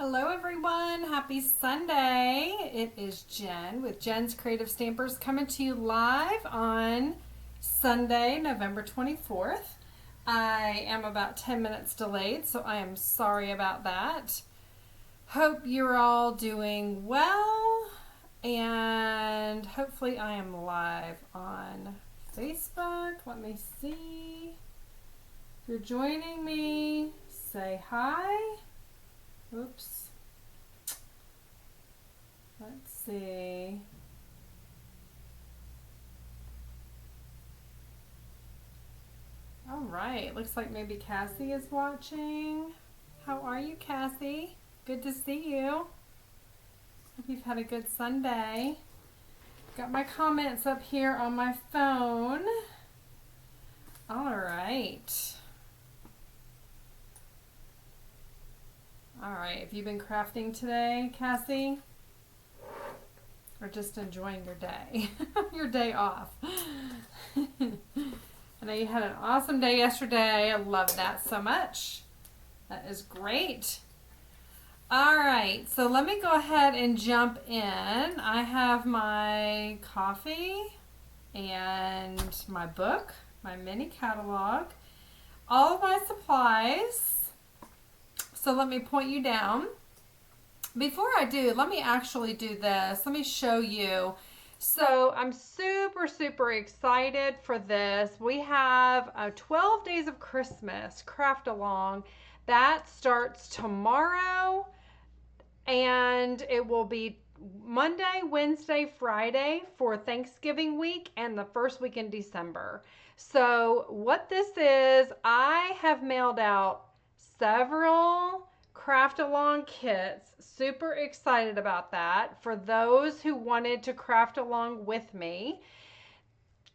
Hello everyone, happy Sunday. It is Jen with Jen's Creative Stampers coming to you live on Sunday, November 24th. I am about 10 minutes delayed, so I am sorry about that. Hope you're all doing well, and hopefully I am live on Facebook. Let me see. If you're joining me, say hi. Oops. Let's see. All right. Looks like maybe Cassie is watching. How are you, Cassie? Good to see you. Hope you've had a good Sunday. Got my comments up here on my phone. All right. All right, have you been crafting today, Cassie? Or just enjoying your day? Your day off. I know you had an awesome day yesterday. I love that so much. That is great. All right, so let me go ahead and jump in. I have my coffee and my book, my mini catalog, all of my supplies. So let me point you down. Before I do, let me actually do this. Let me show you. So I'm super excited for this. We have 12 Days of Christmas craft along. That starts tomorrow and it will be Monday, Wednesday, Friday for Thanksgiving week and the first week in December. So what this is, I have mailed out several craft along kits. Super excited about that for those who wanted to craft along with me.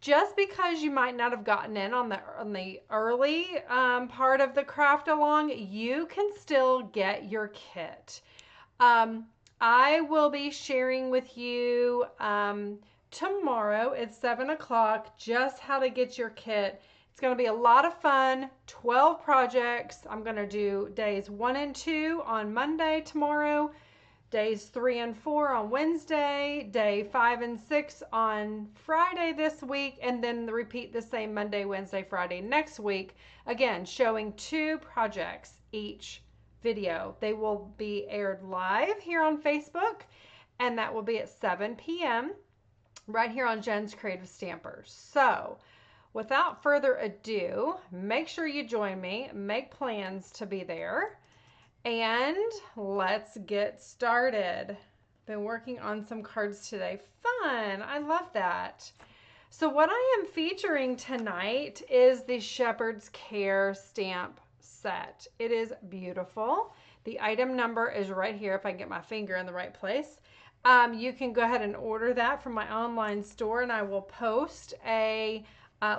Just because you might not have gotten in on the early part of the craft along, you can still get your kit. I will be sharing with you tomorrow at 7 o'clock just how to get your kit. It's going to be a lot of fun, 12 projects. I'm going to do days 1 and 2 on Monday tomorrow, days 3 and 4 on Wednesday, day 5 and 6 on Friday this week, and then repeat the same Monday, Wednesday, Friday next week. Again, showing 2 projects each video. They will be aired live here on Facebook, and that will be at 7 p.m. right here on Jen's Creative Stampers. So, without further ado, make sure you join me, make plans to be there, and let's get started. Been working on some cards today. Fun! I love that. So what I am featuring tonight is the Shepard's Care stamp set. It is beautiful. The item number is right here if I can get my finger in the right place. You can go ahead and order that from my online store, and I will post a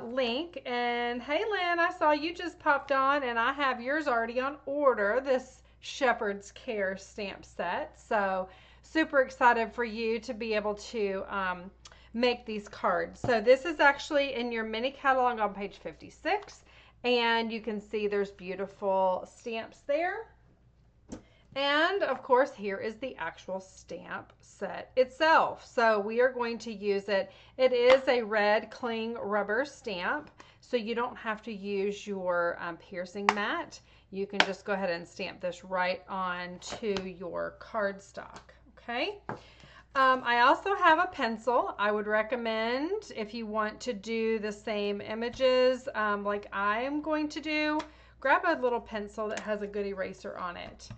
link. And hey Lynn, I saw you just popped on, and I have yours already on order, this Shepard's Care stamp set. So super excited for you to be able to make these cards. So this is actually in your mini catalog on page 56, and you can see there's beautiful stamps there. And of course, here is the actual stamp set itself. So we are going to use it. It is a red cling rubber stamp, so you don't have to use your piercing mat. You can just go ahead and stamp this right onto your cardstock, okay? I also have a pencil. I would recommend, if you want to do the same images like I'm going to do, grab a little pencil that has a good eraser on it.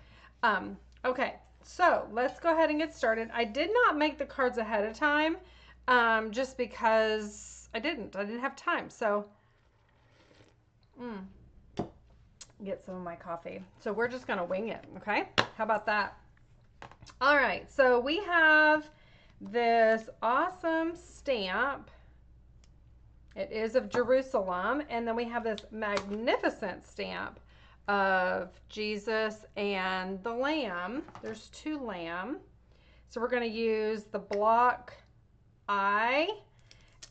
Okay, so let's go ahead and get started. I did not make the cards ahead of time, just because I didn't have time. So, get some of my coffee. So we're just going to wing it. Okay. How about that? All right. So we have this awesome stamp. It is of Jerusalem. And then we have this magnificent stamp of Jesus and the lamb. There's 2 lamb. So we're going to use the block I,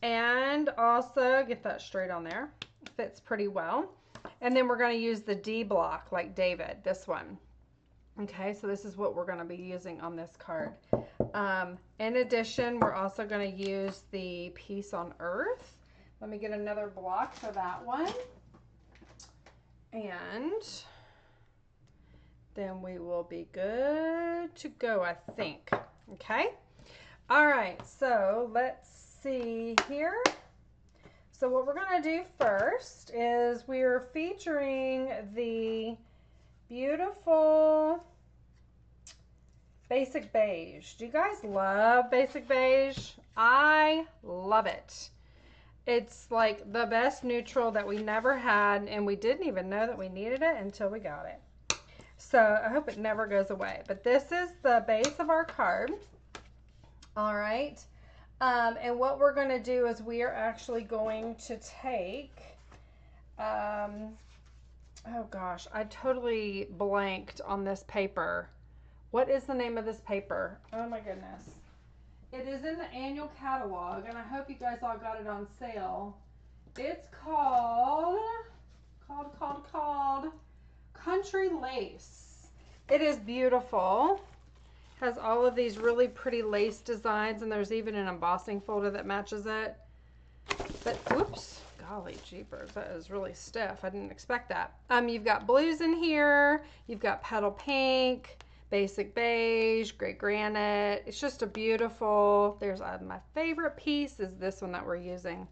and also get that straight on there. It fits pretty well. And then we're going to use the D block like David, this one. Okay, so this is what we're going to be using on this card. In addition, we're also going to use the Peace on Earth. Let me get another block for that one. And then we will be good to go, I think. Okay. All right, so let's see here. So what we're going to do first is we are featuring the beautiful Basic Beige. Do you guys love Basic Beige? I love it. It's like the best neutral that we never had, and we didn't even know that we needed it until we got it. So I hope it never goes away. But this is the base of our card. All right. And what we're going to do is we are actually going to take, oh gosh, I totally blanked on this paper. What is the name of this paper? Oh my goodness. It is in the annual catalog, and I hope you guys all got it on sale. It's called Country Lace. It is beautiful. Has all of these really pretty lace designs, and there's even an embossing folder that matches it. But whoops, golly jeepers, that is really stiff. I didn't expect that. You've got blues in here. You've got petal pink, basic beige, gray granite. It's just a beautiful. There's my favorite piece is this one that we're using.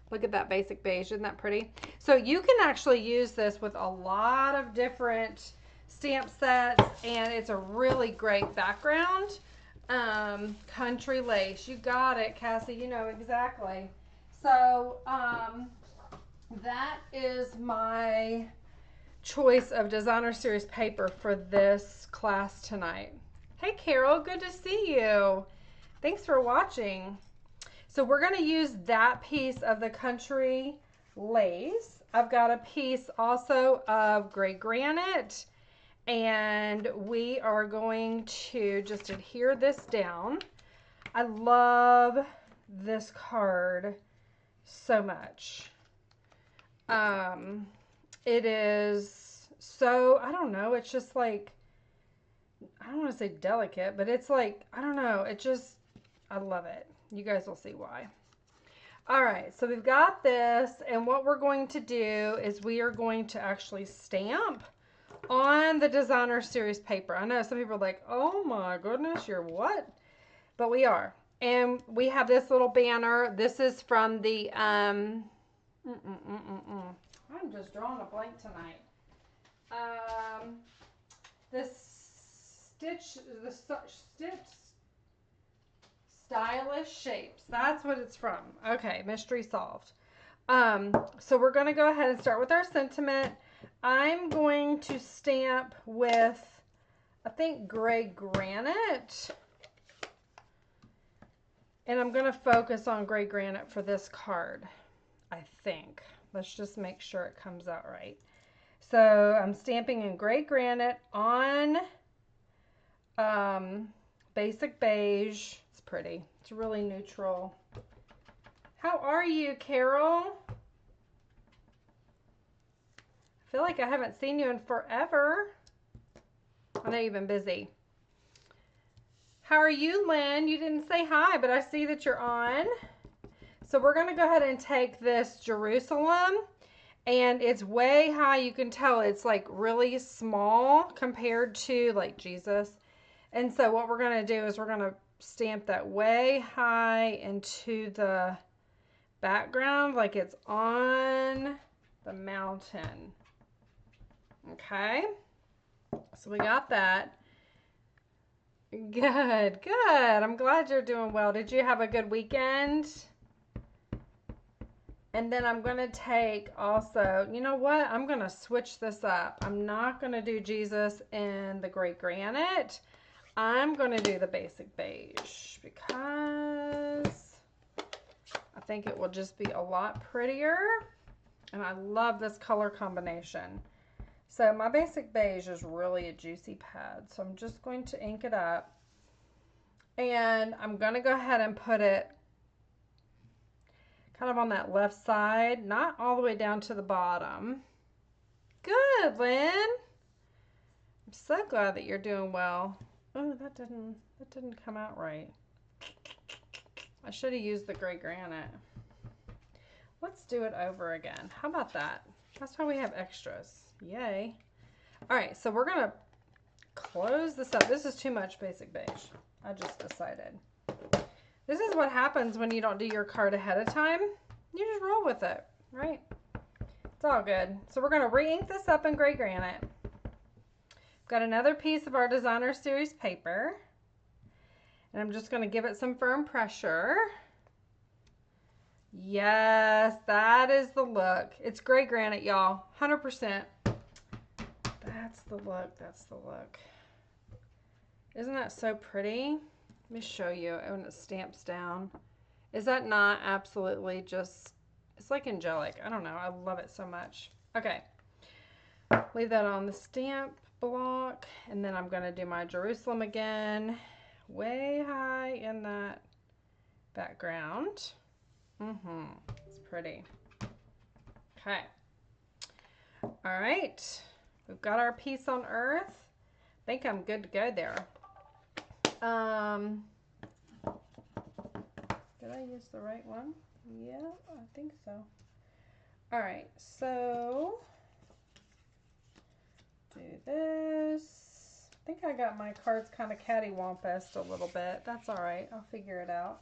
Look at that basic beige. Isn't that pretty? So you can actually use this with a lot of different stamp sets, and it's a really great background. Country Lace. You got it, Cassie. You know exactly. So that is my choice of designer series paper for this class tonight. Hey Carol, good to see you. Thanks for watching. So we're going to use that piece of the Country Lace. I've got a piece also of gray granite, and we are going to just adhere this down. I love this card so much. It is so, I don't know, it's just like, I don't want to say delicate, but it's like, I don't know, it just, I love it. You guys will see why. All right, so we've got this, and what we're going to do is we are going to actually stamp on the designer series paper. I know some people are like, oh my goodness, you're what? But we are. And we have this little banner. This is from the, I'm just drawing a blank tonight. The Stitch Stylish Shapes. That's what it's from. Okay, mystery solved. So we're going to go ahead and start with our sentiment. I'm going to stamp with, I think, gray granite. And I'm going to focus on gray granite for this card, I think. Let's just make sure it comes out right. So I'm stamping in gray granite on basic beige. It's pretty. It's really neutral. How are you, Carol? I feel like I haven't seen you in forever. I know you've been busy. How are you, Lynn? You didn't say hi, but I see that you're on. So we're going to go ahead and take this Jerusalem, and it's way high. You can tell it's like really small compared to like Jesus. And so what we're going to do is we're going to stamp that way high into the background like it's on the mountain. Okay, so we got that. Good, good. I'm glad you're doing well. Did you have a good weekend? And then I'm going to take also, you know what? I'm going to switch this up. I'm not going to do Jesus in the gray granite. I'm going to do the basic beige because I think it will just be a lot prettier. And I love this color combination. So my basic beige is really a juicy pad. So I'm just going to ink it up. And I'm going to go ahead and put it kind of on that left side, not all the way down to the bottom. Good, Lynn. I'm so glad that you're doing well. Oh, that didn't come out right. I should have used the gray granite. Let's do it over again. How about that? That's why we have extras. Yay. All right, so we're gonna close this up. This is too much basic beige. I just decided. This is what happens when you don't do your card ahead of time. You just roll with it, right? It's all good. So we're gonna re-ink this up in gray granite. Got another piece of our designer series paper. And I'm just gonna give it some firm pressure. Yes, that is the look. It's gray granite, y'all, 100%. That's the look, that's the look. Isn't that so pretty? Let me show you when it stamps down. Is that not absolutely just, it's like angelic. I don't know, I love it so much. Okay, leave that on the stamp block, and then I'm gonna do my Jerusalem again, way high in that background. It's pretty. Okay. All right. We've got our piece on earth. I think I'm good to go there. Did I use the right one? Yeah, I think so. All right. So do this. I think I got my cards kind of cattywampus a little bit. That's all right. I'll figure it out.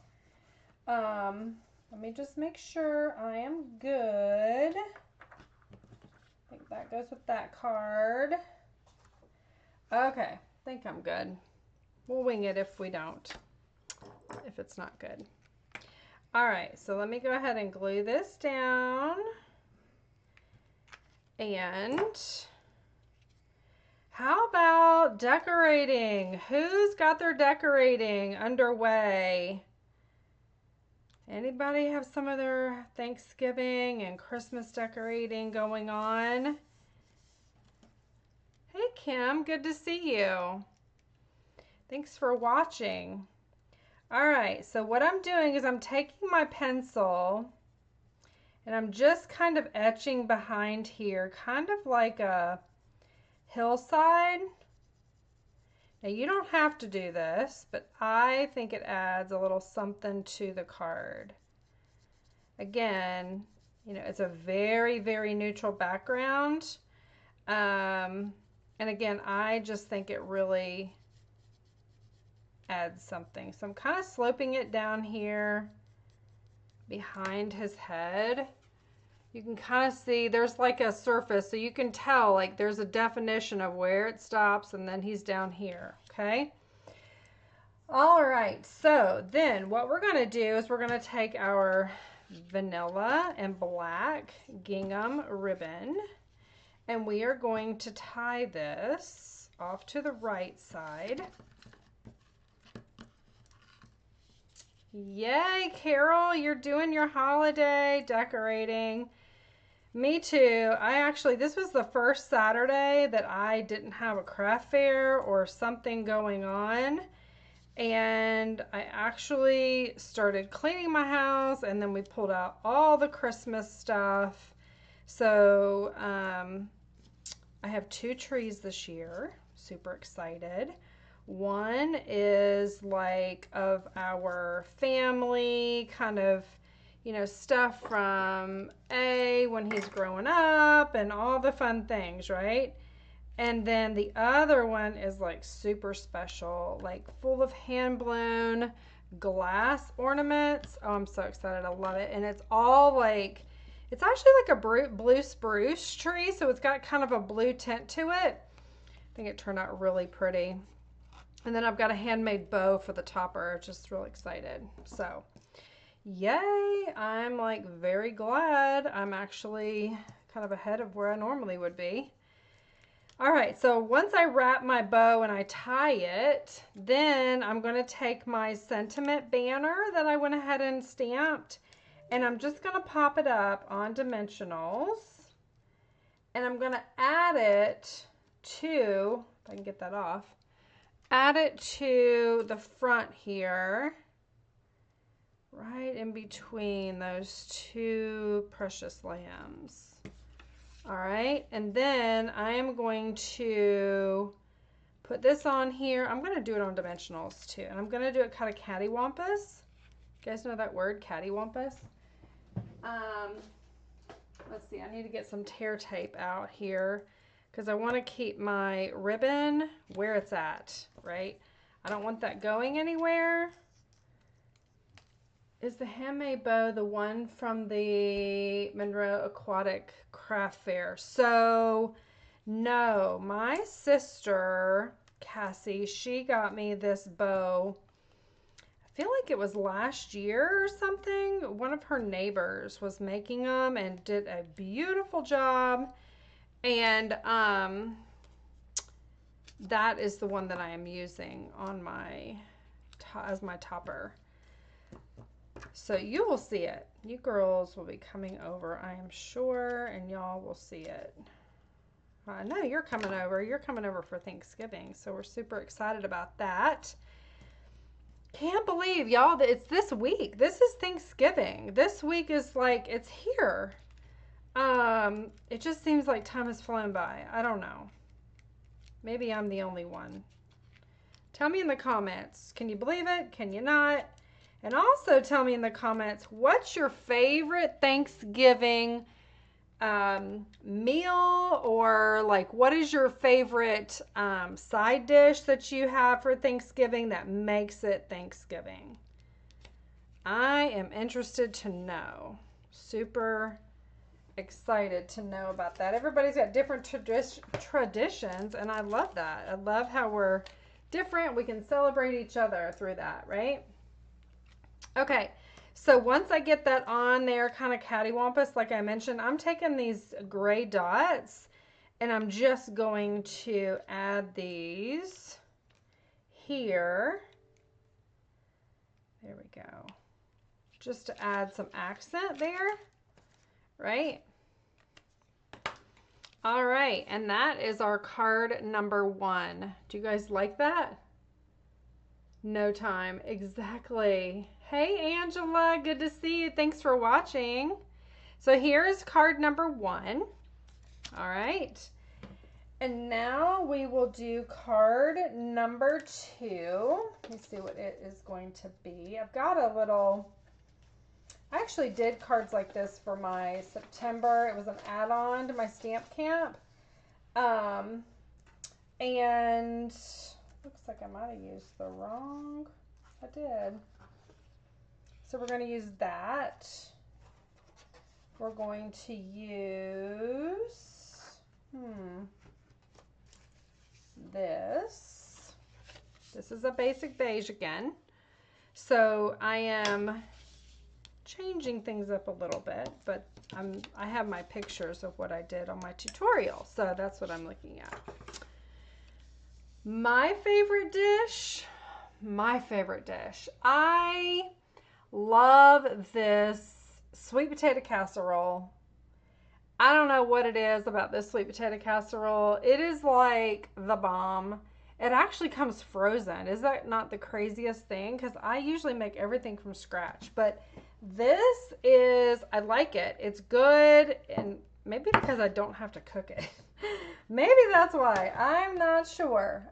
Let me just make sure I am good. I think that goes with that card. Okay, I think I'm good. We'll wing it if we don't, if it's not good. All right, so let me go ahead and glue this down. And how about decorating? Who's got their decorating underway? Anybody have some of their Thanksgiving and Christmas decorating going on? Hey Kim, good to see you. Thanks for watching. All right, so what I'm doing is I'm taking my pencil and I'm just kind of etching behind here, kind of like a hillside. Now you don't have to do this, but I think it adds a little something to the card. Again, you know, it's a very, very neutral background. And again, I just think it really adds something. So I'm kind of sloping it down here behind his head. You can kind of see there's like a surface, so you can tell like there's a definition of where it stops and then he's down here, okay? All right, so then what we're gonna do is we're gonna take our vanilla and black gingham ribbon and we are going to tie this off to the right side. Yay, Carol, you're doing your holiday decorating. Me too. This was the first Saturday that I didn't have a craft fair or something going on. And I actually started cleaning my house and then we pulled out all the Christmas stuff. So I have 2 trees this year. Super excited. One is like of our family, kind of, you know, stuff from when he's growing up and all the fun things, right? And then the other one is like super special, like full of hand-blown glass ornaments. Oh, I'm so excited. I love it. And it's all like, it's actually like a blue spruce tree, so it's got kind of a blue tint to it. I think it turned out really pretty. And then I've got a handmade bow for the topper. Just real excited. So, yay. I'm like very glad I'm actually kind of ahead of where I normally would be. All right, so once I wrap my bow and I tie it, then I'm going to take my sentiment banner that I went ahead and stamped, and I'm just going to pop it up on dimensionals, and I'm going to add it to, if I can get that off, add it to the front here, right in between those 2 precious lambs. All right, and then I am going to Put this on here. I'm going to do it on dimensionals too. And I'm going to do it kind of cattywampus. You guys know that word, cattywampus? Let's see, I need to get some tear tape out here because I want to keep my ribbon where it's at, right? I don't want that going anywhere. Is the handmade bow the one from the Monroe Aquatic Craft Fair? So, no, my sister, Cassie, she got me this bow. I feel like it was last year or something. One of her neighbors was making them and did a beautiful job. And that is the one that I am using on my as my topper. So you will see it. You girls will be coming over, I am sure, and y'all will see it. I know you're coming over. You're coming over for Thanksgiving, so we're super excited about that. Can't believe, y'all, that it's this week. This is Thanksgiving. This week is like, it's here. It just seems like time has flown by. I don't know. Maybe I'm the only one. Tell me in the comments. Can you believe it? Can you not? And also tell me in the comments, what's your favorite Thanksgiving meal, or like what is your favorite side dish that you have for Thanksgiving that makes it Thanksgiving? I am interested to know. Super excited to know about that. Everybody's got different traditions, and I love that. I love how we're different. We can celebrate each other through that, right? Okay, so once I get that on there, kind of cattywampus, like I mentioned, I'm taking these gray dots and I'm just going to add these here. There we go. Just to add some accent there, right? All right, and that is our card number 1. Do you guys like that? No time, exactly. Hey Angela, good to see you. Thanks for watching. So here's card number 1. All right. And now we will do card number 2. Let me see what it is going to be. I've got a little, I actually did cards like this for my September. It was an add-on to my stamp camp. And looks like I might have used the wrong, I did. So we're going to use that. We're going to use this. This is a basic beige again. So I am changing things up a little bit, but I have my pictures of what I did on my tutorial. So that's what I'm looking at. My favorite dish. I love this sweet potato casserole. I don't know what it is about this sweet potato casserole. It is like the bomb. It actually comes frozen. Is that not the craziest thing? Because I usually make everything from scratch. But this is, I like it. It's good. And maybe because I don't have to cook it. Maybe that's why. I'm not sure.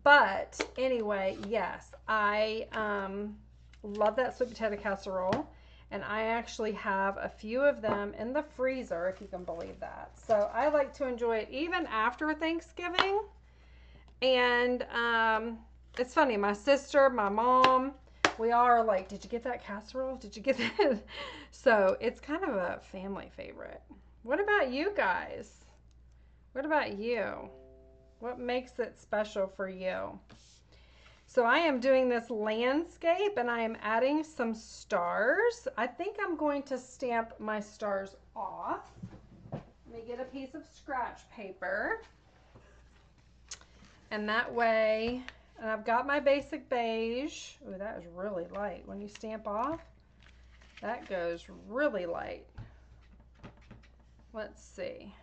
But anyway, yes, I love that sweet potato casserole. And I actually have a few of them in the freezer, if you can believe that. So I like to enjoy it even after Thanksgiving. And it's funny, my sister, my mom, we all are like, did you get that casserole? Did you get that? So it's kind of a family favorite. What about you guys? What about you? What makes it special for you? So I am doing this landscape and I am adding some stars. I think I'm going to stamp my stars off. Let me get a piece of scratch paper. And that way, and I've got my basic beige. Oh, that is really light. When you stamp off, that goes really light. Let's see.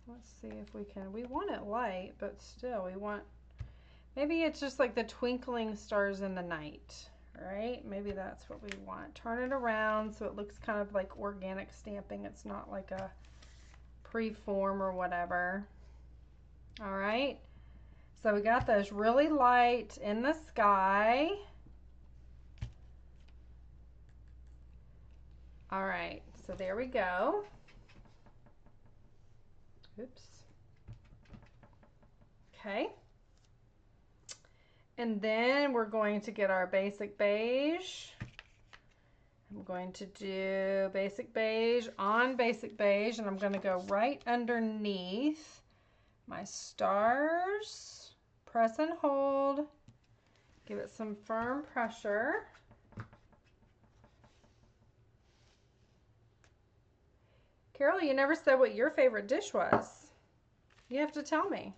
Let's see if we can, we want it light, but still we want, maybe it's just like the twinkling stars in the night, right? Maybe that's what we want. Turn it around so it looks kind of like organic stamping. It's not like a pre-form or whatever. All right. So we got those really light in the sky. All right, so there we go. Oops. Okay. And then we're going to get our basic beige. I'm going to do basic beige on basic beige, and I'm going to go right underneath my stars. Press and hold. Give it some firm pressure. Carol, you never said what your favorite dish was. You have to tell me.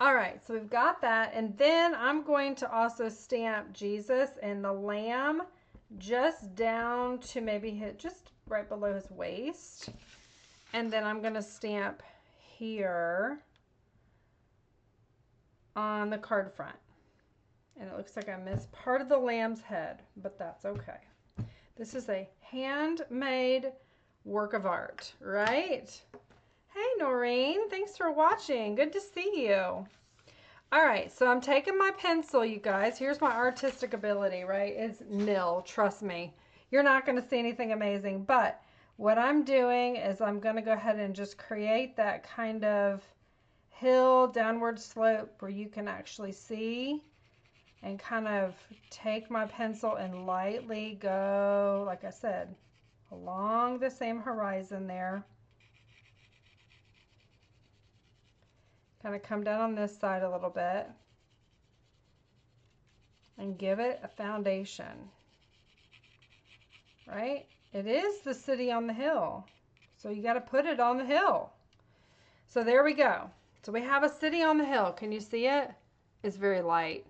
All right, so we've got that, and then I'm going to also stamp Jesus and the Lamb just down to maybe hit just right below his waist. And then I'm going to stamp here on the card front. And it looks like I missed part of the lamb's head, but that's okay. This is a handmade work of art, right? Hey, Noreen, thanks for watching. Good to see you. All right, so I'm taking my pencil, you guys. Here's my artistic ability, right? It's nil, trust me. You're not going to see anything amazing, but what I'm doing is I'm going to go ahead and just create that kind of hill, downward slope where you can actually see, and kind of take my pencil and lightly go, like I said, along the same horizon there. Kind of come down on this side a little bit and give it a foundation, right? It is the city on the hill, so you got to put it on the hill. So there we go. So we have a city on the hill. Can you see it? It's very light.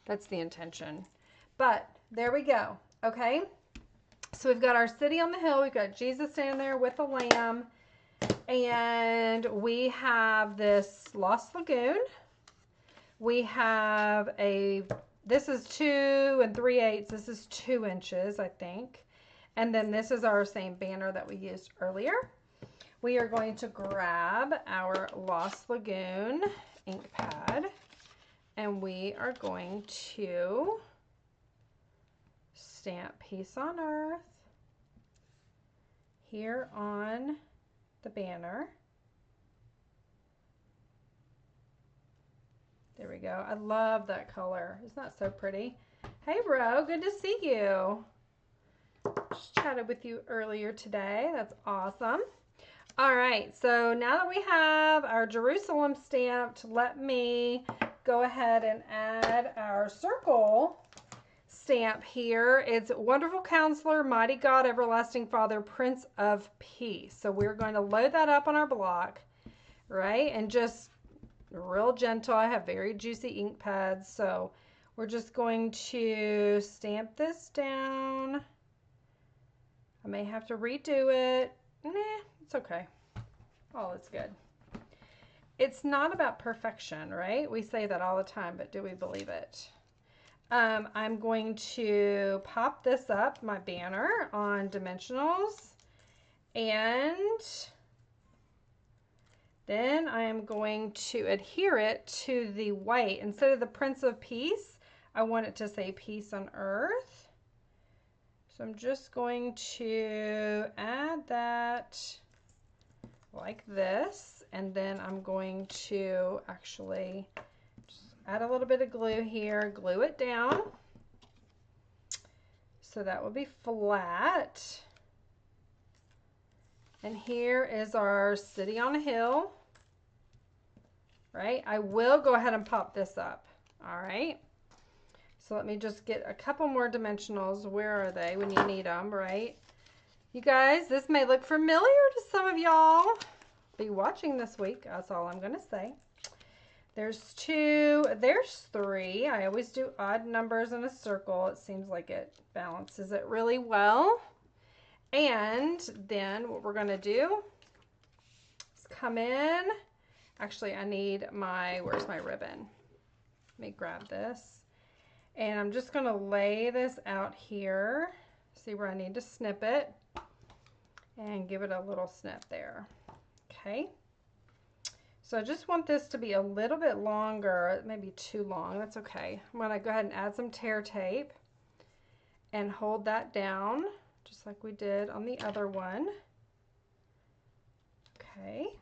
That's the intention. But there we go. Okay. So we've got our city on the hill. We've got Jesus standing there with the lamb. And we have this Lost Lagoon. We have this is 2 3/8. This is 2 inches, I think. And then this is our same banner that we used earlier. We are going to grab our Lost Lagoon ink pad, and we are going to stamp Peace on Earth here on the banner. There we go. I love that color. Isn't that so pretty? Hey, Ro, good to see you. Just chatted with you earlier today. That's awesome. All right, so now that we have our Jerusalem stamped, let me go ahead and add our circle stamp here. It's Wonderful Counselor, Mighty God, Everlasting Father, Prince of Peace. So we're going to load that up on our block, right? And just real gentle. I have very juicy ink pads, so we're just going to stamp this down. I may have to redo it. Nah, it's okay. Oh, it's good. It's not about perfection, right? We say that all the time, but do we believe it? I'm going to pop this up, my banner, on dimensionals, and then I am going to adhere it to the white. Instead of the Prince of Peace, I want it to say Peace on Earth. So I'm just going to add that like this, and then I'm going to actually just add a little bit of glue here, glue it down. So that will be flat. And here is our city on a hill, right? I will go ahead and pop this up, all right? So let me just get a couple more dimensionals. Where are they when you need them, right? You guys, this may look familiar to some of y'all. Be watching this week, that's all I'm going to say. There's 2, there's 3. I always do odd numbers in a circle. It seems like it balances it really well. And then what we're going to do is come in. Actually, I need where's my ribbon? Let me grab this. And I'm just going to lay this out here. See where I need to snip it. And give it a little snip there. Okay. So I just want this to be a little bit longer. It may be too long. That's okay. I'm going to go ahead and add some tear tape and hold that down just like we did on the other one. Okay,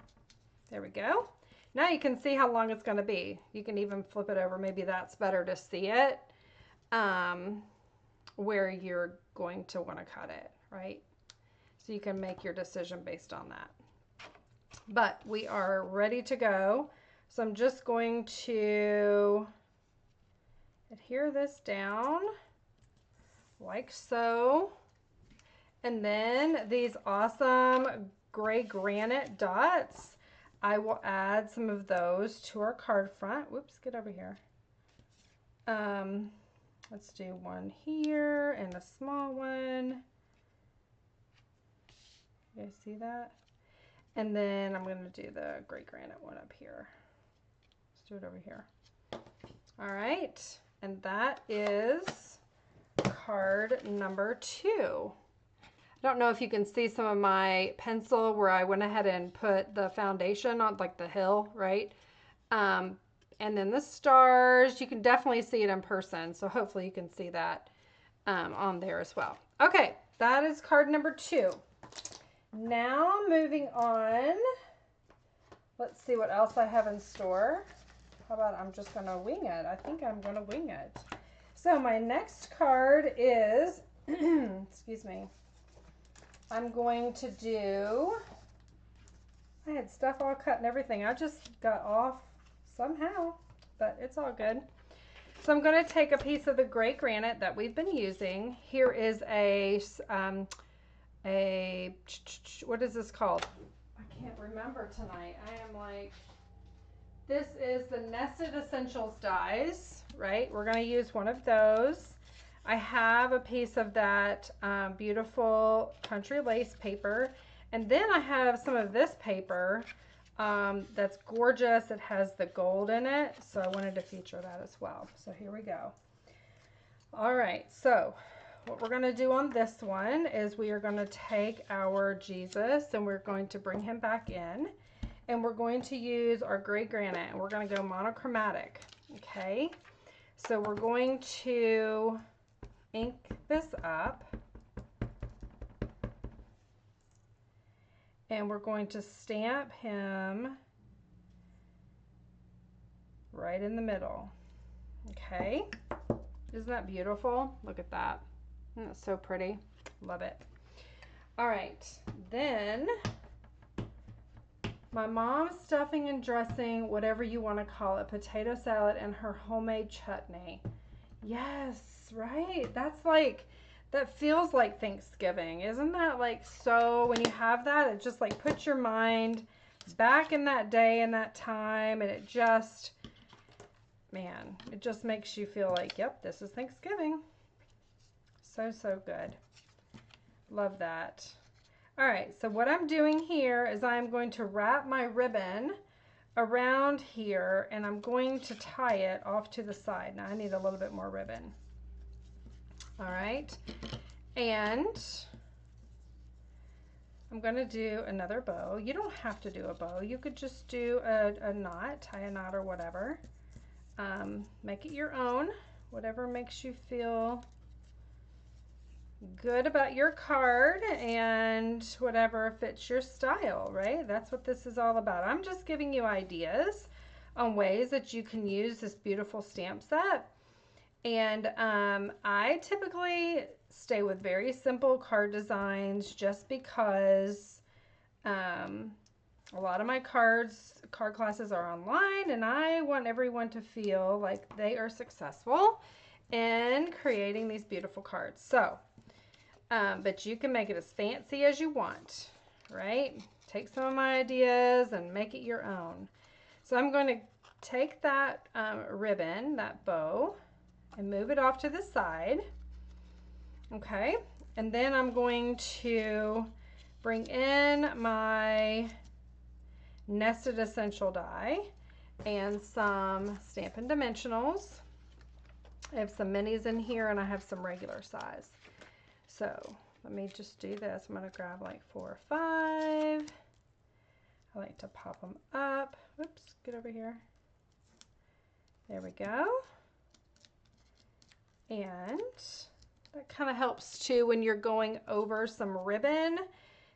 there we go. Now you can see how long it's going to be. You can even flip it over. Maybe that's better to see it where you're going to want to cut it, right? So you can make your decision based on that. But we are ready to go. So I'm just going to adhere this down like so. And then these awesome gray granite dots, I will add some of those to our card front. Whoops, get over here. Let's do one here and a small one. You guys see that? And then I'm going to do the gray granite one up here. Let's do it over here. All right, and that is card number 2. I don't know if you can see some of my pencil where I went ahead and put the foundation on, like the hill, right? And then the stars, you can definitely see it in person. So hopefully you can see that on there as well. Okay, that is card number 2. Now moving on, let's see what else I have in store. How about I'm just going to wing it? I think I'm going to wing it. So my next card is, excuse me, I'm going to do, I had stuff all cut and everything. I just got off somehow, but it's all good. So I'm going to take a piece of the gray granite that we've been using. Here is what is this called? I can't remember tonight. I am like, this is the Nested Essentials dies, right? We're going to use one of those. I have a piece of that beautiful country lace paper. And then I have some of this paper that's gorgeous. It has the gold in it. So I wanted to feature that as well. So here we go. All right. So what we're going to do on this one is we are going to take our Jesus and we're going to bring him back in. And we're going to use our gray granite. And we're going to go monochromatic. Okay. So we're going to ink this up. And we're going to stamp him right in the middle. Okay. Isn't that beautiful? Look at that. Isn't that so pretty? Love it. All right. Then my mom's stuffing and dressing, whatever you want to call it, potato salad and her homemade chutney. Yes, right? That's like, that feels like Thanksgiving. Isn't that like so, when you have that, it just like puts your mind back in that day and that time, and it just, man, it just makes you feel like, yep, this is Thanksgiving. So, so good. Love that. All right, so what I'm doing here is I'm going to wrap my ribbon around here, and I'm going to tie it off to the side. Now I need a little bit more ribbon. All right, and I'm going to do another bow. You don't have to do a bow. You could just do a knot, tie a knot or whatever. Make it your own, whatever makes you feel good about your card and whatever fits your style, right? That's what this is all about. I'm just giving you ideas on ways that you can use this beautiful stamp set. And I typically stay with very simple card designs just because a lot of my card classes are online, and I want everyone to feel like they are successful in creating these beautiful cards. So, but you can make it as fancy as you want, right? Take some of my ideas and make it your own. So I'm going to take that ribbon, that bow, and move it off to the side. Okay, and then I'm going to bring in my Nested Essential die and some Stampin' Dimensionals. I have some minis in here and I have some regular size. So let me just do this. I'm going to grab like 4 or 5. I like to pop them up. Oops, get over here. There we go. And that kind of helps too when you're going over some ribbon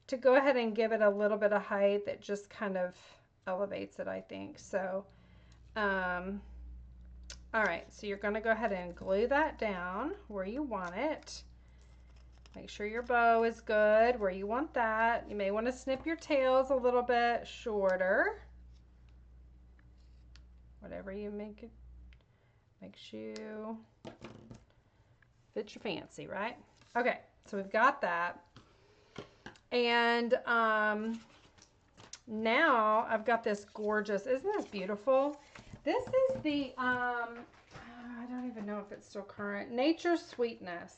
to go ahead and give it a little bit of height that just kind of elevates it, I think. So, all right, so you're going to go ahead and glue that down where you want it. Make sure your bow is good where you want that. You may want to snip your tails a little bit shorter. Whatever you make it, makes you fit your fancy, right? Okay, so we've got that. And now I've got this gorgeous, isn't this beautiful? This is the, I don't even know if it's still current, Nature Sweetness.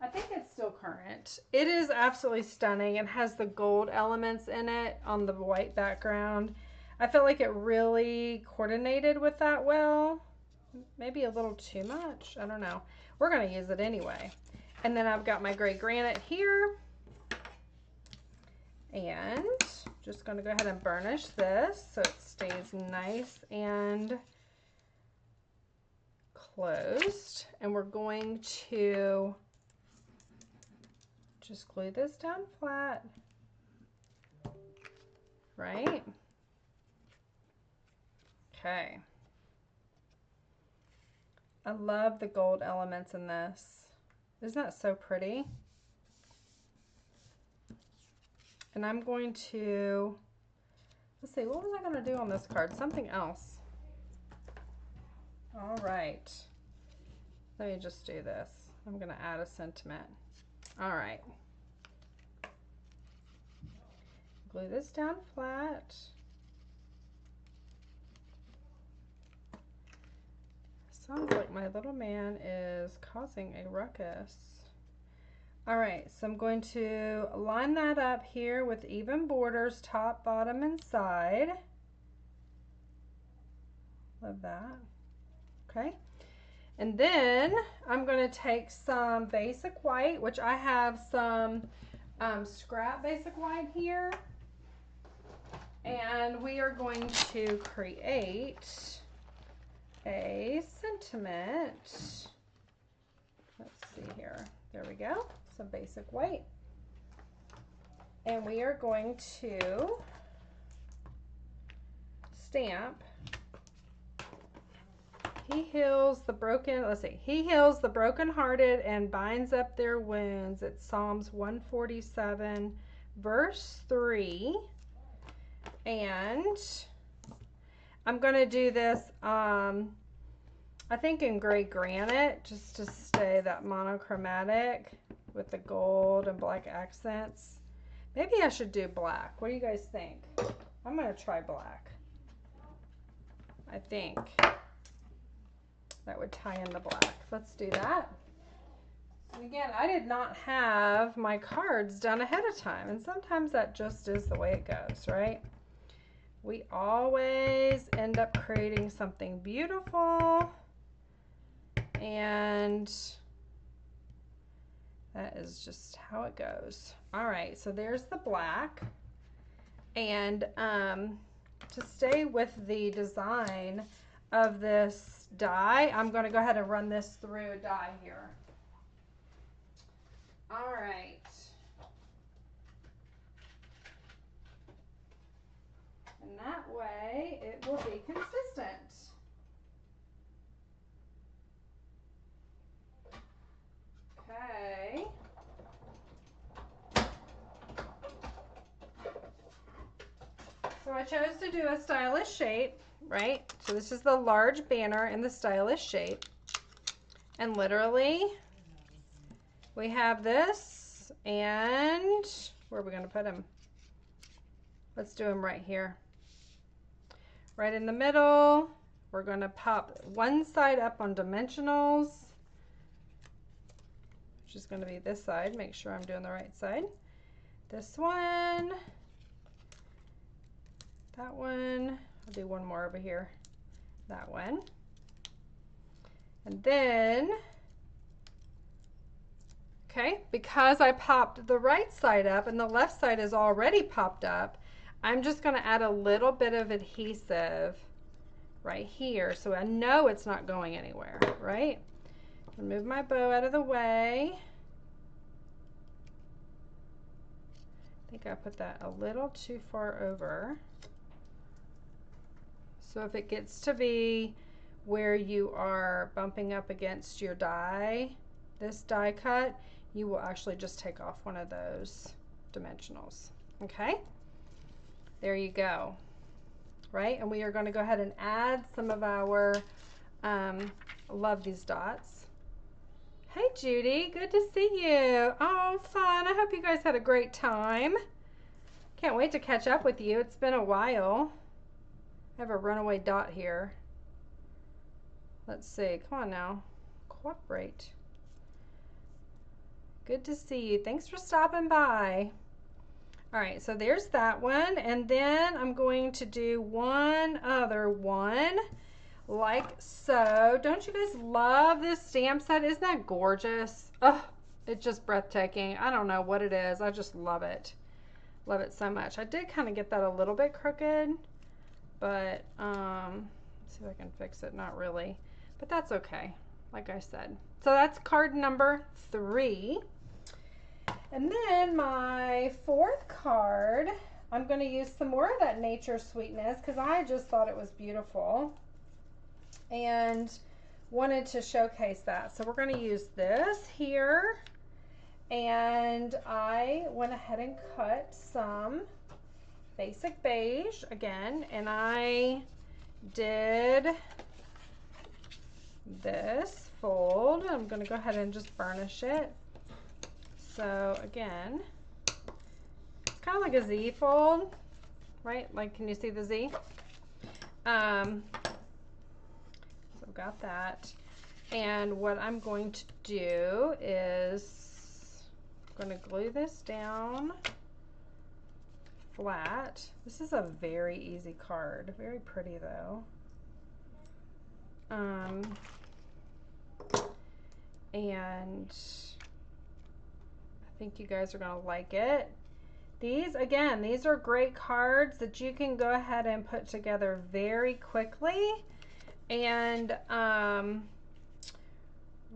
I think it's still current. It is absolutely stunning. It has the gold elements in it on the white background. I felt like it really coordinated with that well. Maybe a little too much. I don't know. We're going to use it anyway. And then I've got my gray granite here. And just going to go ahead and burnish this so it stays nice and closed. And we're going to just glue this down flat, right? Okay. I love the gold elements in this. Isn't that so pretty? And I'm going to, let's see, what was I going to do on this card? Something else. All right. Let me just do this. I'm going to add a sentiment. All right. Glue this down flat. Sounds like my little man is causing a ruckus. All right, so I'm going to line that up here with even borders, top, bottom, and side. Love that. Okay. And then I'm going to take some basic white, which I have some scrap basic white here. And we are going to create a sentiment. Let's see here. There we go. Some basic white. And we are going to stamp. He heals the broken, let's see. He heals the brokenhearted and binds up their wounds. It's Psalms 147, verse 3. And I'm going to do this, I think in gray granite, just to stay that monochromatic with the gold and black accents. Maybe I should do black. What do you guys think? I'm going to try black. I think that would tie in the black. Let's do that. And again, I did not have my cards done ahead of time. And sometimes that just is the way it goes, right? We always end up creating something beautiful. And that is just how it goes. All right, so there's the black. And to stay with the design of this die, I'm going to go ahead and run this through a die here. All right. And that way it will be consistent. Okay. So I chose to do a stylish shape, right? So this is the large banner in the stylish shape. And literally, we have this, and where are we going to put him? Let's do him right here. Right in the middle. We're going to pop one side up on dimensionals, which is going to be this side. Make sure I'm doing the right side. This one. That one. I'll do one more over here. That one. And then, okay, because I popped the right side up and the left side is already popped up, I'm just going to add a little bit of adhesive right here so I know it's not going anywhere, right? Move my bow out of the way. I think I put that a little too far over. So if it gets to be where you are bumping up against your die, this die cut, you will actually just take off one of those dimensionals. Okay? There you go. Right? And we are going to go ahead and add some of our, love these dots. Hey Judy, good to see you. Oh, fun. I hope you guys had a great time. Can't wait to catch up with you. It's been a while. I have a runaway dot here. Let's see. Come on now. Cooperate. Good to see you. Thanks for stopping by. All right, so there's that one. And then I'm going to do one other one like so. Don't you guys love this stamp set? Isn't that gorgeous? Oh, it's just breathtaking. I don't know what it is. I just love it. Love it so much. I did kind of get that a little bit crooked, but let's see if I can fix it. Not really, but that's okay, like I said. So that's card number 3. And then my 4th card, I'm going to use some more of that Nature Sweetness because I just thought it was beautiful and wanted to showcase that. So we're going to use this here. And I went ahead and cut some basic beige again, and I did this fold. I'm going to go ahead and just burnish it. So again, it's kind of like a Z fold, right? Like, can you see the Z? So I've got that. And what I'm going to do is I'm going to glue this down flat. This is a very easy card. Very pretty though. And I think you guys are going to like it. These, again, these are great cards that you can go ahead and put together very quickly and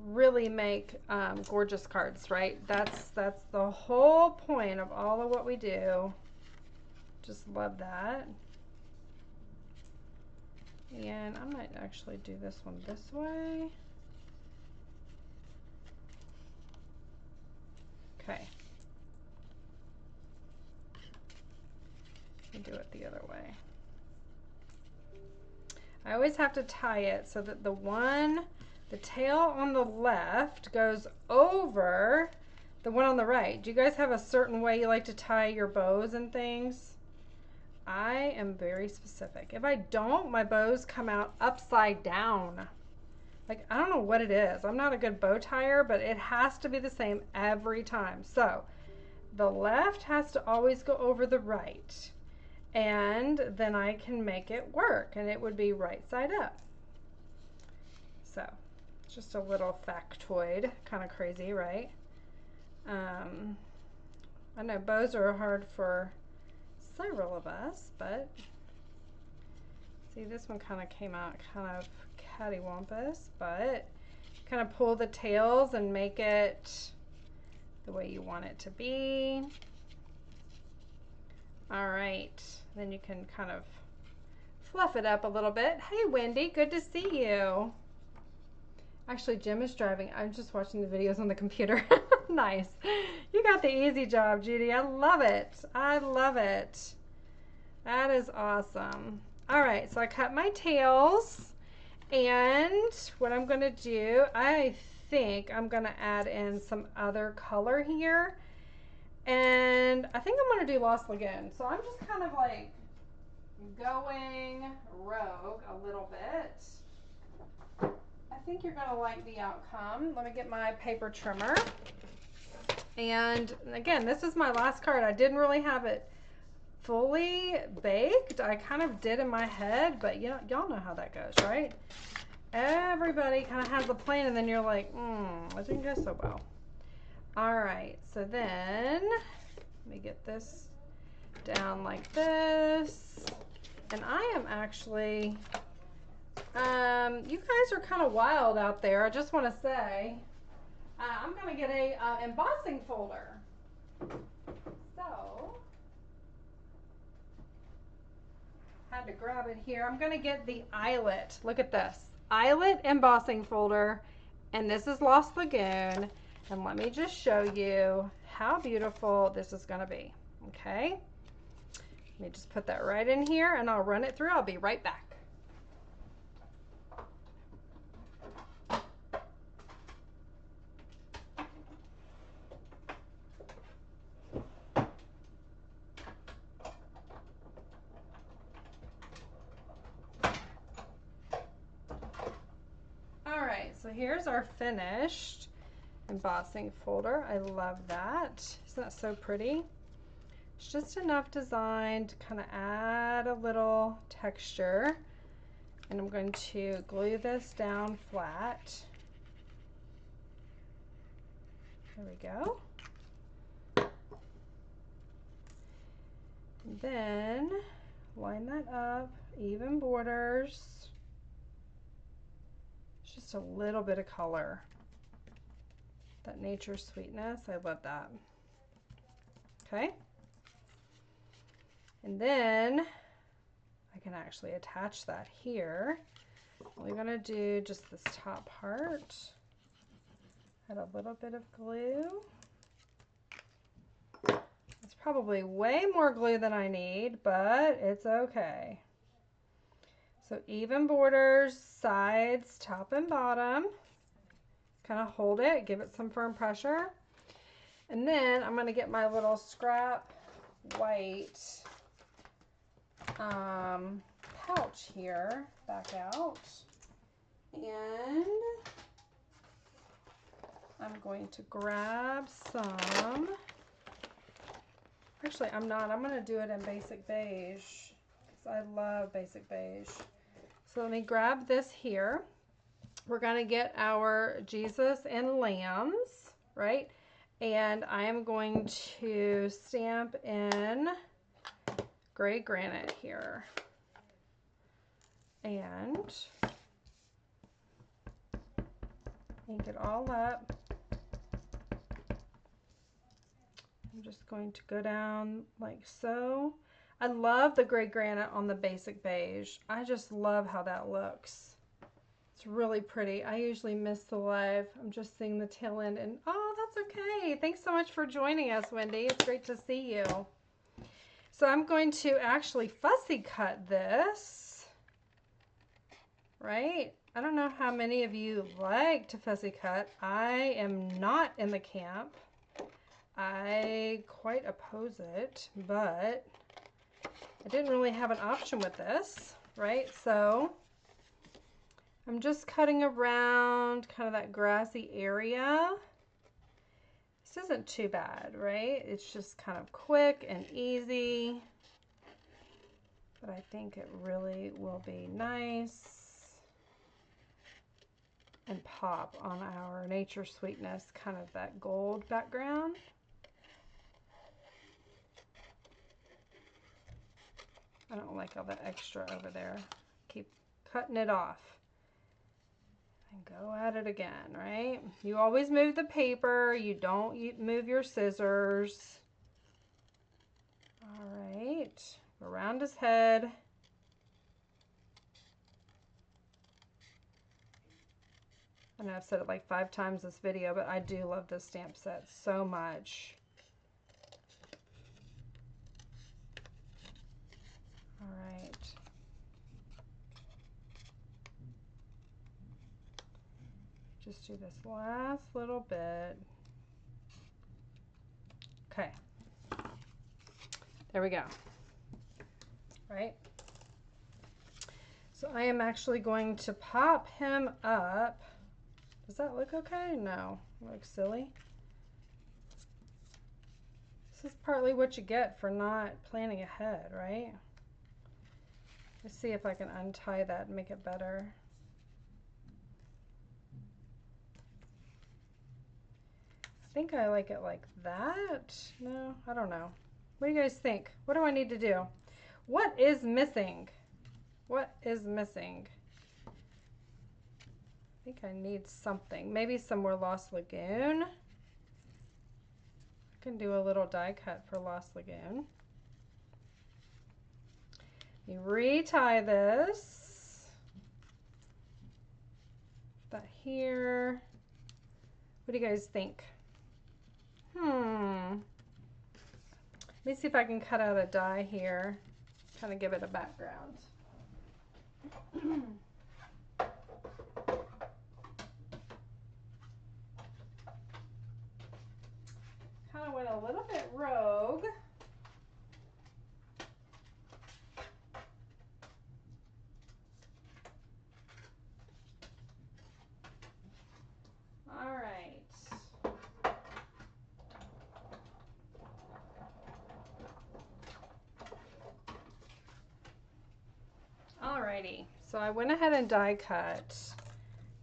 really make gorgeous cards, right? That's the whole point of all of what we do. Just love that. And I might actually do this one this way. Okay. And do it the other way. I always have to tie it so that the tail on the left goes over the one on the right. Do you guys have a certain way you like to tie your bows and things? I am very specific. If I don't, my bows come out upside down. Like, I don't know what it is. I'm not a good bow tire, but it has to be the same every time. So the left has to always go over the right. And then I can make it work, and it would be right side up. So just a little factoid, kind of crazy, right? I know bows are hard for several of us, but see, this one kind of came out kind of cattywampus, but kind of pull the tails and make it the way you want it to be. All right, then you can kind of fluff it up a little bit. Hey Wendy, good to see you. Actually, Jim is driving. I'm just watching the videos on the computer. Nice. You got the easy job, Judy. I love it. I love it. That is awesome. All right, so I cut my tails, and what I'm going to do, I think I'm going to add in some other color here, and I think I'm going to do Lost Lagoon. So I'm just kind of like going rogue a little bit. I think you're going to like the outcome. Let me get my paper trimmer. And again, this is my last card. I didn't really have it fully baked. I kind of did in my head, but you know, y'all know how that goes, right? Everybody kind of has a plan, and then you're like, it didn't go so well. All right, so then let me get this down like this. And I am actually, you guys are kind of wild out there. I just want to say, I'm going to get a embossing folder. So, had to grab it here. I'm going to get the eyelet. Look at this. Eyelet embossing folder. And this is Lost Lagoon. And let me just show you how beautiful this is going to be. Okay. Let me just put that right in here and I'll run it through. I'll be right back. So here's our finished embossing folder. I love that. Isn't that so pretty? It's just enough design to kind of add a little texture. And I'm going to glue this down flat. There we go. And then line that up, even borders. Just a little bit of color. That nature sweetness, I love that. Okay. And then I can actually attach that here. We're gonna do just this top part. Add a little bit of glue. It's probably way more glue than I need, but it's okay. So even borders, sides, top and bottom. Kind of hold it, give it some firm pressure. And then I'm gonna get my little scrap white pouch here, back out. And I'm going to grab some, actually I'm gonna do it in basic beige because I love basic beige. So let me grab this here. We're gonna get our Jesus and lambs, right? And I am going to stamp in gray granite here. And ink it all up. I'm just going to go down like so. I love the gray granite on the basic beige. I just love how that looks. It's really pretty. I usually miss the live. I'm just seeing the tail end and oh, that's okay. Thanks so much for joining us, Wendy. It's great to see you. So I'm going to actually fussy cut this, right? I don't know how many of you like to fussy cut. I am not in the camp. I quite oppose it, but I didn't really have an option with this, right? So I'm just cutting around kind of that grassy area. This isn't too bad, right? It's just kind of quick and easy, but I think it really will be nice and pop on our nature sweetness, kind of that gold background. I don't like all that extra over there. Keep cutting it off. And go at it again, right? You always move the paper. You don't move your scissors. All right. Around his head. I know I've said it like 5 times this video, but I do love this stamp set so much. All right. Just do this last little bit. Okay. There we go. Right? So I am actually going to pop him up. Does that look okay? No. It looks silly. This is partly what you get for not planning ahead, right? Let's see if I can untie that and make it better. I think I like it like that. No, I don't know. What do you guys think? What do I need to do? What is missing? What is missing? I think I need something. Maybe some more Lost Lagoon. I can do a little die cut for Lost Lagoon. You retie this. That here. What do you guys think? Let me see if I can cut out a die here. Kind of give it a background. Kind of went a little bit rogue. All right. Alrighty, so I went ahead and die cut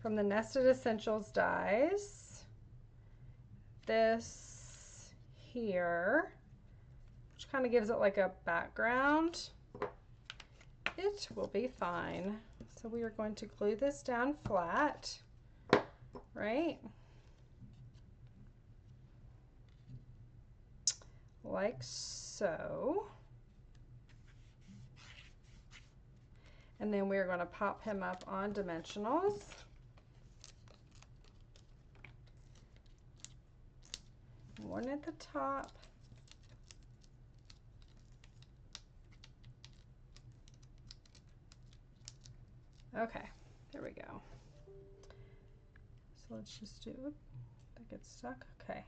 from the Nested Essentials dies this here, which kind of gives it like a background. It will be fine. So we are going to glue this down flat, right? Like so. And then we're going to pop him up on dimensionals. One at the top. Okay, there we go. So let's just do, that gets stuck, okay.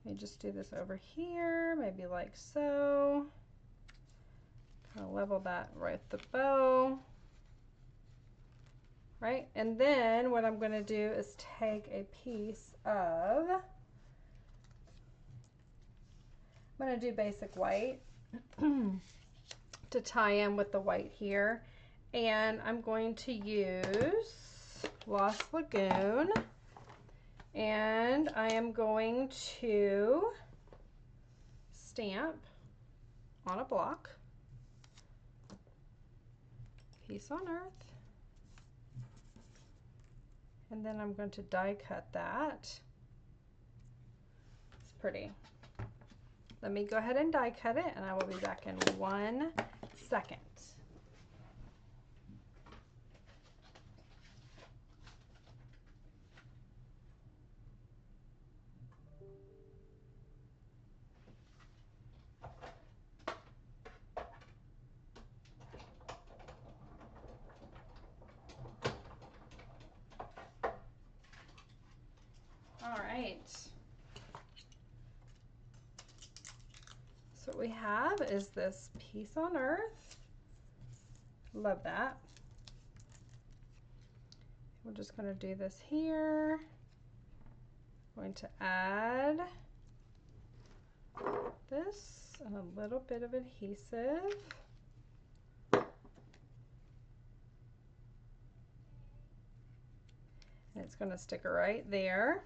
Let me just do this over here, maybe like so. Kind of level that right at the bow. Right, and then what I'm going to do is take a piece of, I'm going to do basic white to tie in with the white here. And I'm going to use Lost Lagoon. And I am going to stamp on a block. Peace on Earth. And then I'm going to die cut that. It's pretty. Let me go ahead and die cut it, and I will be back in 1 second. All right. So what we have is this Peace on Earth. Love that. We're just going to do this here. Going to add this and a little bit of adhesive. And it's going to stick right there.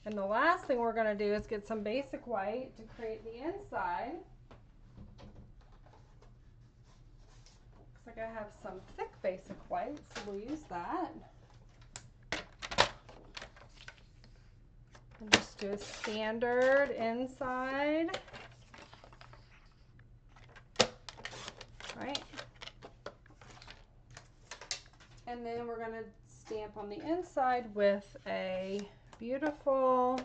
And the last thing we're going to do is get some basic white to create the inside. Looks like I have some thick basic white, so we'll use that. And just do a standard inside. Right? And then we're going to stamp on the inside with a beautiful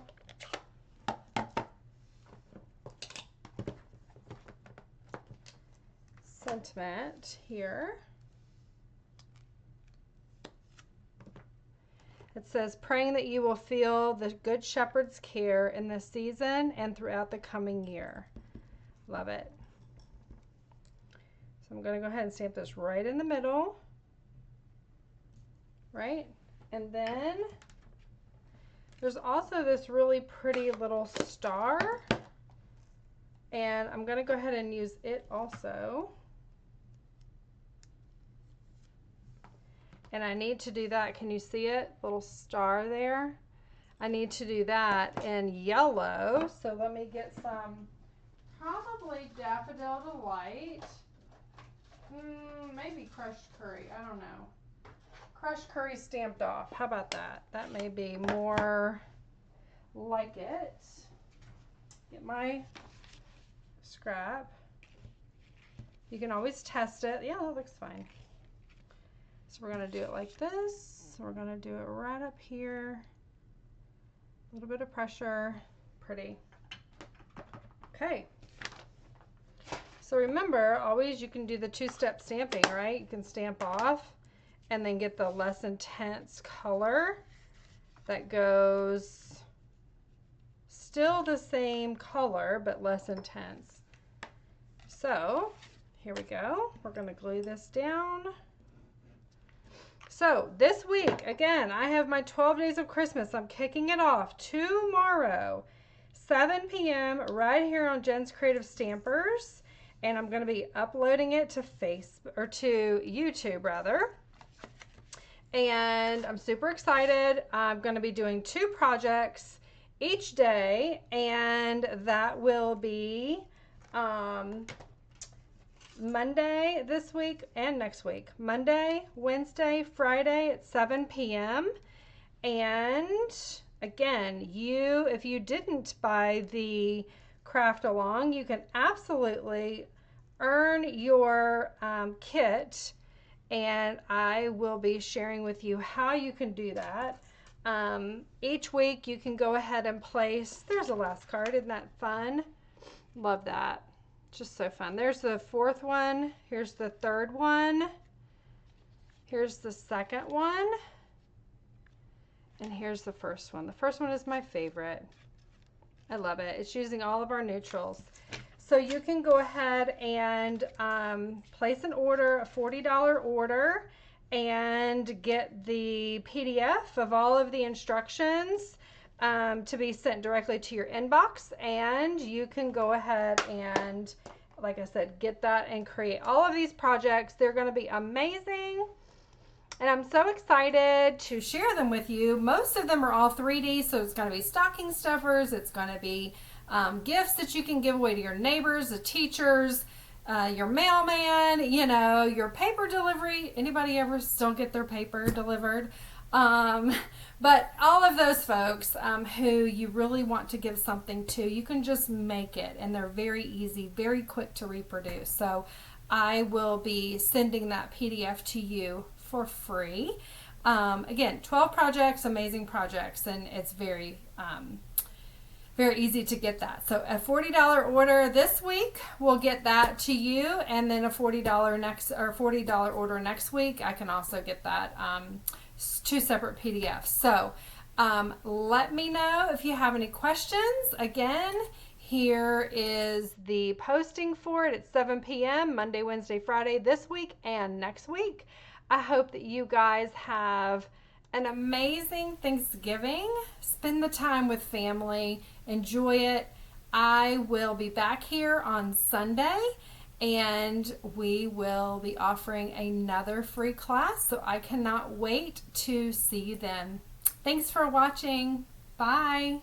sentiment here. It says, praying that you will feel the Good Shepherd's care in this season and throughout the coming year. Love it. So I'm going to go ahead and stamp this right in the middle. Right? And then there's also this really pretty little star, and I'm going to go ahead and use it also. And I need to do that. Can you see it? Little star there. I need to do that in yellow. So let me get some Probably Daffodil Delight. Maybe crushed curry. I don't know. Crushed curry stamped off. How about that? That may be more like it. Get my scrap. You can always test it. Yeah, that looks fine. So we're going to do it like this. We're going to do it right up here. A little bit of pressure. Pretty. Okay. So remember, always you can do the two-step stamping, right? You can stamp off and then get the less intense color that goes still the same color but less intense. So here we go. We're going to glue this down. So this week, again, I have my 12 Days of Christmas. I'm kicking it off tomorrow, 7 p.m. right here on Jen's Creative Stampers. And I'm going to be uploading it to to YouTube rather. And I'm super excited. I'm going to be doing 2 projects each day, and that will be Monday this week and next week. Monday, Wednesday, Friday at 7 p.m. And again, if you didn't buy the craft along, you can absolutely earn your kit, and I will be sharing with you how you can do that. Each week you can go ahead and place, there's a last card, isn't that fun? Love that. Just so fun. There's the 4th one, here's the 3rd one, here's the 2nd one, and here's the 1st one. The 1st one is my favorite. I love it. It's using all of our neutrals. So you can go ahead and place an order, a $40 order, and get the PDF of all of the instructions to be sent directly to your inbox. And you can go ahead and, like I said, get that and create all of these projects. They're going to be amazing. And I'm so excited to share them with you. Most of them are all 3D, so it's going to be stocking stuffers. It's going to be gifts that you can give away to your neighbors, the teachers, your mailman, your paper delivery. Anybody ever still get their paper delivered? But all of those folks who you really want to give something to, you can just make it. And they're very easy, very quick to reproduce. So I will be sending that PDF to you for free. Again, 12 projects, amazing projects, and it's very easy to get that. So a $40 order this week will get that to you, and then a $40 order next week. I can also get that 2 separate PDFs. So let me know if you have any questions. Again, here is the posting for it. It's 7 p.m. Monday, Wednesday, Friday this week and next week. I hope that you guys have an amazing Thanksgiving. Spend the time with family. Enjoy it. I will be back here on Sunday, and we will be offering another free class, so I cannot wait to see you then. Thanks for watching. Bye.